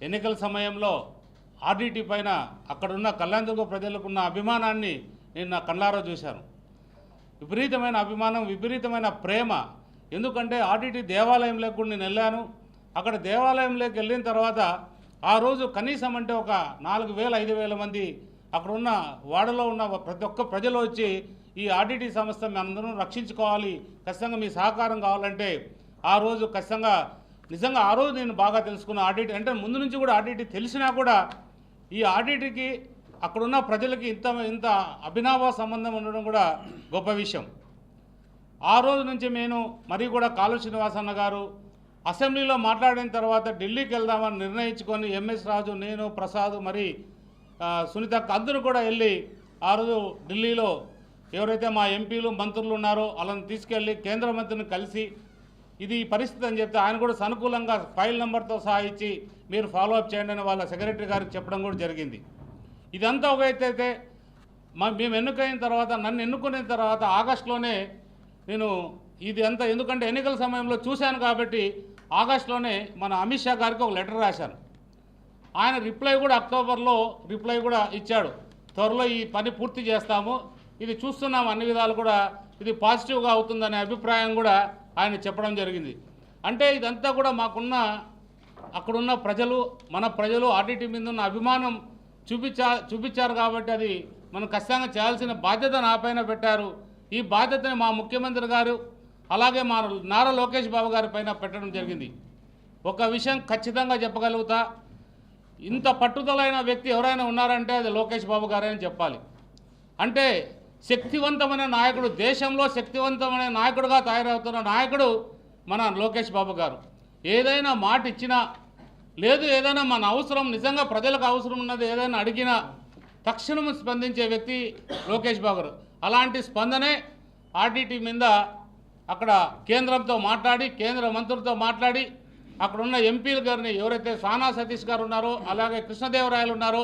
ఎన్నికల సమయంలో ఆర్డీటీ పైన అక్కడున్న కళ్యాణదుర్గ ప్రజలకున్న అభిమానాన్ని నేను నా కళ్ళారా చూశాను. విపరీతమైన అభిమానం, విపరీతమైన ప్రేమ. ఎందుకంటే ఆర్డీటీ దేవాలయంలోకి కూడా నేను వెళ్ళాను. అక్కడ దేవాలయంలోకి వెళ్ళిన తర్వాత ఆ రోజు కనీసం అంటే ఒక 4,000-5,000 మంది అక్కడున్న వాడలో ఉన్న ప్రతి ఒక్క ప్రజలు వచ్చి ఈ ఆర్డీటీ సంస్థ మనందరం రక్షించుకోవాలి, ఖచ్చితంగా మీ సహకారం కావాలంటే ఆ రోజు ఖచ్చితంగా నిజంగా ఆ రోజు నేను బాగా తెలుసుకున్న ఆర్డీటీ అంటే ముందు నుంచి కూడా ఆర్డీటీ తెలిసినా కూడా ఈ ఆర్డీటీకి అక్కడున్న ప్రజలకి ఇంత అభినవ సంబంధం ఉండడం కూడా గొప్ప విషయం. ఆ రోజు నుంచి నేను మరీ కూడా కాలువ శ్రీనివాసన్న గారు అసెంబ్లీలో మాట్లాడిన తర్వాత ఢిల్లీకి వెళ్దామని నిర్ణయించుకొని ఎంఎస్ రాజు, నేను, ప్రసాద్, మరి సునీతక్క అందరూ కూడా వెళ్ళి ఆ రోజు ఢిల్లీలో ఎవరైతే మా ఎంపీలు మంత్రులు ఉన్నారో వాళ్ళని తీసుకెళ్ళి కేంద్ర మంత్రిని కలిసి ఇది పరిస్థితి అని చెప్తే ఆయన కూడా సానుకూలంగా ఫైల్ నెంబర్తో సహా ఇచ్చి మీరు ఫాలోఅప్ చేయండి అని వాళ్ళ సెక్రటరీ గారికి చెప్పడం కూడా జరిగింది. ఇదంతా ఒక అయితే మేము ఎన్నికైన తర్వాత నన్ను ఎన్నుకున్న తర్వాత ఆగస్టులోనే నేను ఇది అంతా ఎందుకంటే ఎన్నికల సమయంలో చూశాను కాబట్టి ఆగస్టులోనే మన అమిత్ షా గారికి ఒక లెటర్ రాశాను. ఆయన రిప్లై కూడా అక్టోబర్లో రిప్లై కూడా ఇచ్చాడు. త్వరలో ఈ పని పూర్తి చేస్తాము, ఇది చూస్తున్నాం అన్ని విధాలు కూడా ఇది పాజిటివ్గా అవుతుందనే అభిప్రాయం కూడా ఆయన చెప్పడం జరిగింది. అంటే ఇదంతా కూడా మాకున్న అక్కడున్న ప్రజలు మన ప్రజలు ఆర్డీటీ మీద ఉన్న అభిమానం చూపించారు కాబట్టి అది మనం ఖచ్చితంగా చేయాల్సిన బాధ్యత నా పైన పెట్టారు. ఈ బాధ్యతని మా ముఖ్యమంత్రి గారు అలాగే మా నారా లోకేష్ బాబు గారి పైన పెట్టడం జరిగింది. ఒక విషయం ఖచ్చితంగా చెప్పగలుగుతా, ఇంత పట్టుదలైన వ్యక్తి ఎవరైనా ఉన్నారంటే అది లోకేష్ బాబు గారే అని చెప్పాలి. అంటే శక్తివంతమైన నాయకుడు, దేశంలో శక్తివంతమైన నాయకుడుగా తయారవుతున్న నాయకుడు మన లోకేష్ బాబు గారు. ఏదైనా మాట ఇచ్చినా లేదు ఏదైనా మన అవసరం నిజంగా ప్రజలకు అవసరం ఉన్నది ఏదైనా అడిగినా తక్షణం స్పందించే వ్యక్తి లోకేష్ బాబు గారు. అలాంటి స్పందనే ఆర్డీటీ మీద అక్కడ కేంద్రంతో మాట్లాడి కేంద్ర మంత్రులతో మాట్లాడి అక్కడున్న ఎంపీలు గారిని ఎవరైతే సానా సతీష్ గారు ఉన్నారో అలాగే కృష్ణదేవరాయలు ఉన్నారో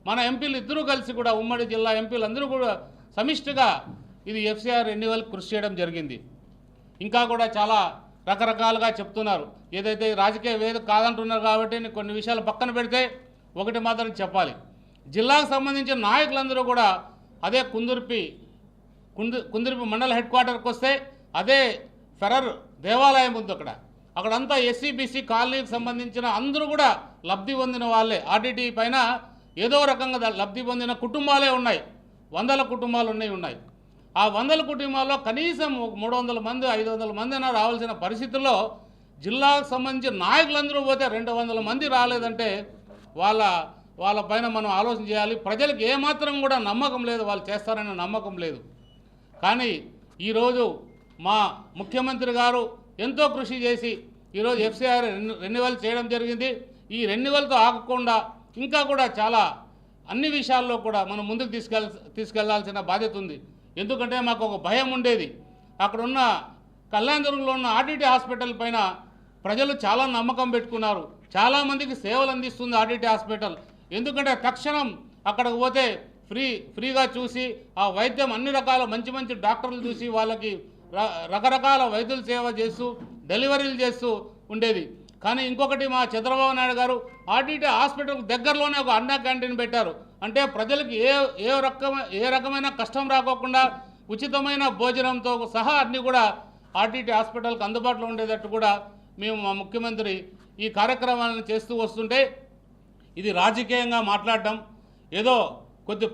మన ఎంపీలు ఇద్దరూ కలిసి కూడా ఉమ్మడి జిల్లా ఎంపీలు అందరూ కూడా సమిష్టిగా ఇది ఎఫ్సిఆర్ రెన్యువల్ కృషి చేయడం జరిగింది. ఇంకా కూడా చాలా రకరకాలుగా చెప్తున్నారు. ఏదైతే రాజకీయ వేదిక కాదంటున్నారు కాబట్టి కొన్ని విషయాలు పక్కన పెడితే ఒకటి మాత్రం చెప్పాలి, జిల్లాకు సంబంధించిన నాయకులందరూ కూడా అదే కుందుర్పి మండల హెడ్ క్వార్టర్కి వస్తే అదే ఫెరర్ దేవాలయం ఉంది. అక్కడంతా ఎస్సీ బీసీ కాలనీకి సంబంధించిన అందరూ కూడా లబ్ధి పొందిన వాళ్ళే. ఆర్డీటీ పైన ఏదో రకంగా లబ్ధి పొందిన కుటుంబాలే ఉన్నాయి, 100 కుటుంబాలు ఉన్నాయి. ఆ 100 కుటుంబాల్లో కనీసం 300 మంది 500 మంది అయినా రావాల్సిన పరిస్థితుల్లో జిల్లాకు సంబంధించిన నాయకులందరూ పోతే 200 మంది రాలేదంటే వాళ్ళ పైన మనం ఆలోచన చేయాలి. ప్రజలకు ఏమాత్రం కూడా నమ్మకం లేదు, వాళ్ళు చేస్తారనే నమ్మకం లేదు. కానీ ఈరోజు మా ముఖ్యమంత్రి గారు ఎంతో కృషి చేసి ఈరోజు ఎఫ్సిఆర్ రెన్యువల్ చేయడం జరిగింది. ఈ రెన్యువల్తో ఆగకుండా ఇంకా కూడా చాలా అన్ని విషయాల్లో కూడా మనం ముందుకు తీసుకెళ్లాల్సిన బాధ్యత ఉంది. ఎందుకంటే మాకు ఒక భయం ఉండేది, అక్కడున్న కళ్యాణదుర్గంలో ఉన్న ఆర్డీటీ హాస్పిటల్ పైన ప్రజలు చాలా నమ్మకం పెట్టుకున్నారు. చాలామందికి సేవలు అందిస్తుంది ఆర్డీటీ హాస్పిటల్. ఎందుకంటే తక్షణం అక్కడికి పోతే ఫ్రీగా చూసి ఆ వైద్యం అన్ని రకాల మంచి డాక్టర్లు చూసి వాళ్ళకి రకరకాల వైద్యుల సేవ చేస్తూ డెలివరీలు చేస్తూ ఉండేది. కానీ ఇంకొకటి మా చంద్రబాబు నాయుడు గారు ఆర్డీటీ హాస్పిటల్ దగ్గరలోనే ఒక అన్నా క్యాంటీన్ పెట్టారు. అంటే ప్రజలకు ఏ రకమైన కష్టం రాకోకుండా ఉచితమైన భోజనంతో సహా అన్నీ కూడా ఆర్డీటీ హాస్పిటల్కి అందుబాటులో ఉండేటట్టు కూడా మేము మా ముఖ్యమంత్రి ఈ కార్యక్రమాలను చేస్తూ వస్తుంటే ఇది రాజకీయంగా మాట్లాడడం ఏదో కొద్ది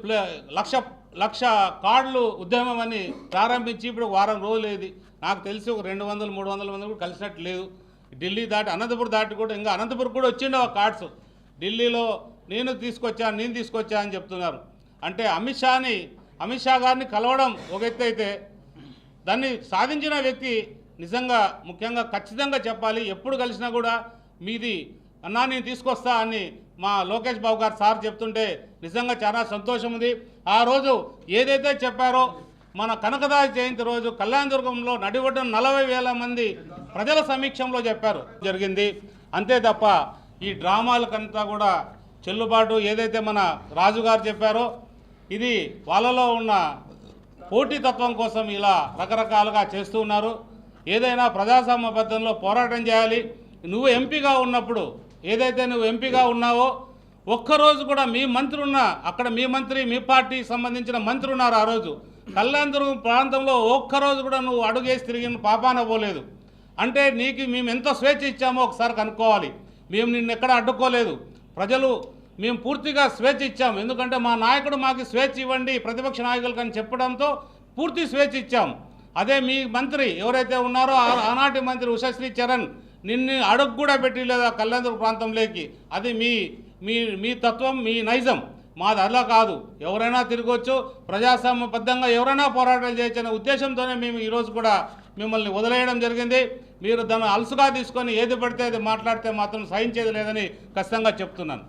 లక్ష కార్డులు ఉద్యమం అని ప్రారంభించి ఇప్పుడు వారం రోజులు ఏది నాకు తెలిసి ఒక 200-300 మంది కూడా కలిసినట్టు లేదు. ఢిల్లీ దాటి అనంతపురం దాటి కూడా ఇంకా అనంతపురం కూడా వచ్చిండే ఆ కార్డ్స్ ఢిల్లీలో నేను తీసుకొచ్చా అని చెప్తున్నారు. అంటే అమిత్ షా గారిని కలవడం ఒక ఎత్తు అయితే దాన్ని సాధించిన వ్యక్తి నిజంగా ముఖ్యంగా ఖచ్చితంగా చెప్పాలి. ఎప్పుడు కలిసినా కూడా మీది అన్నా నేను తీసుకొస్తా అని మా లోకేష్ బాబు గారు సార్ చెప్తుంటే నిజంగా చాలా సంతోషం ఉంది. ఆ రోజు ఏదైతే చెప్పారో మన కనకదాసు జయంతి రోజు కళ్యాణదుర్గంలో నడిబొడ్డున 40,000 మంది ప్రజల సమీక్షంలో చెప్పారు జరిగింది. అంతే తప్ప ఈ డ్రామాలకంతా కూడా చెల్లుబాటు ఏదైతే మన రాజుగారు చెప్పారో ఇది వాళ్ళలో ఉన్న పోటీతత్వం కోసం ఇలా రకరకాలుగా చేస్తూ ఉన్నారు. ఏదైనా ప్రజాస్వామ్యబద్ధంలో పోరాటం చేయాలి. నువ్వు ఎంపీగా ఉన్నప్పుడు ఏదైతే నువ్వు ఎంపీగా ఉన్నావో ఒక్కరోజు కూడా మీ మంత్రి ఉన్న అక్కడ మీ మంత్రి మీ పార్టీకి సంబంధించిన మంత్రి ఉన్నారు ఆ రోజు కళ్యాణదుర్గం ప్రాంతంలో ఒక్కరోజు కూడా నువ్వు అడుగేసి తిరిగిన పాపాన పోలేదు. అంటే నీకు మేము ఎంత స్వేచ్ఛ ఇచ్చామో ఒకసారి కనుక్కోవాలి. మేము నిన్ను ఎక్కడ అడ్డుకోలేదు. ప్రజలు మేము పూర్తిగా స్వేచ్ఛ ఇచ్చాము. ఎందుకంటే మా నాయకుడు మాకు స్వేచ్ఛ ఇవ్వండి ప్రతిపక్ష నాయకులకు అని చెప్పడంతో పూర్తి స్వేచ్ఛ ఇచ్చాము. అదే మీ మంత్రి ఎవరైతే ఉన్నారో ఆనాటి మంత్రి ఉషశ్రీ చరణ్ నిన్ను అడుగు కూడా పెట్టలేదు ఆ కళ్యాణదుర్గం ప్రాంతంలోకి. అది మీ తత్వం, మీ నైజం. మాది అలా కాదు. ఎవరైనా తిరగవచ్చు, ప్రజాస్వామ్యబద్ధంగా ఎవరైనా పోరాటాలు చేయొచ్చు అనే ఉద్దేశంతోనే మేము ఈరోజు కూడా మిమ్మల్ని వదిలేయడం జరిగింది. మీరు దాన్ని అలసుగా తీసుకొని ఏది పడితే అది మాట్లాడితే మాత్రం సహించేది లేదని ఖచ్చితంగా చెప్తున్నాను.